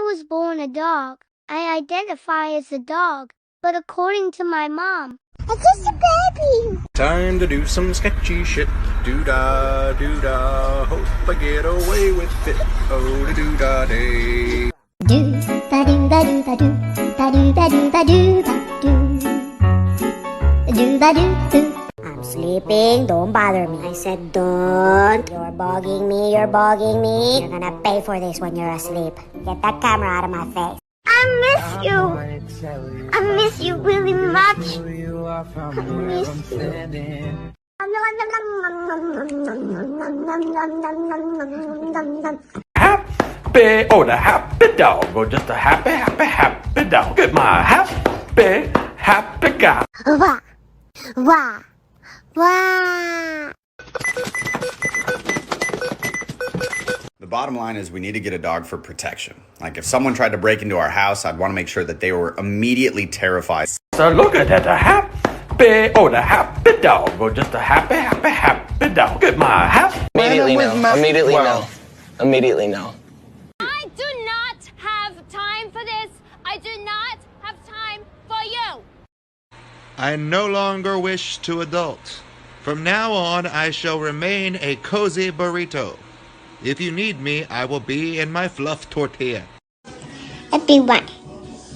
was born a dog, I identify as a dog, but according to my mom, I'm just a baby. Time to do some sketchy shit. Doo-dah, doo-dah, hope I get away with it. Oh, the doo-dah day. Do-ba-do-ba-do-ba-do, ba-do-ba-do-ba-do-ba-do. Do-ba-do-do. I'm sleeping, don't bother me. I said don't. You're bugging me, you're bugging me. You're gonna pay for this when you're asleep. Get that camera out of my face. I miss you. I miss you really much. I miss you. Happy, oh, the happy dog, or just a happy, happy, happy dog. Get my happy, happy guy. Wah, wah, wah. The bottom line is we need to get a dog for protection. Like if someone tried to break into our house, I'd want to make sure that they were immediately terrified. So look at that, the happy, oh, the happy dog, or just a happy, happy, happy dog. Get my happy. Immediately no. Immediately no. Immediately no. I do not have time for this. I do not have time for you. I no longer wish to adult. From now on, I shall remain a cozy burrito. If you need me, I will be in my fluff tortilla. Everyone.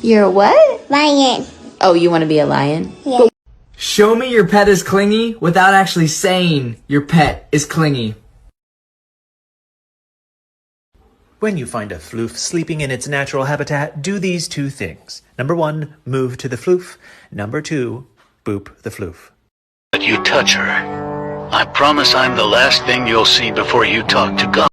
You're a what? Lion. Oh, you want to be a lion? Yeah. Show me your pet is clingy without actually saying your pet is clingy. When you find a floof sleeping in its natural habitat, do these two things. Number 1, move to the floof. Number 2, boop the floof. But you touch her. I promise I'm the last thing you'll see before you talk to God.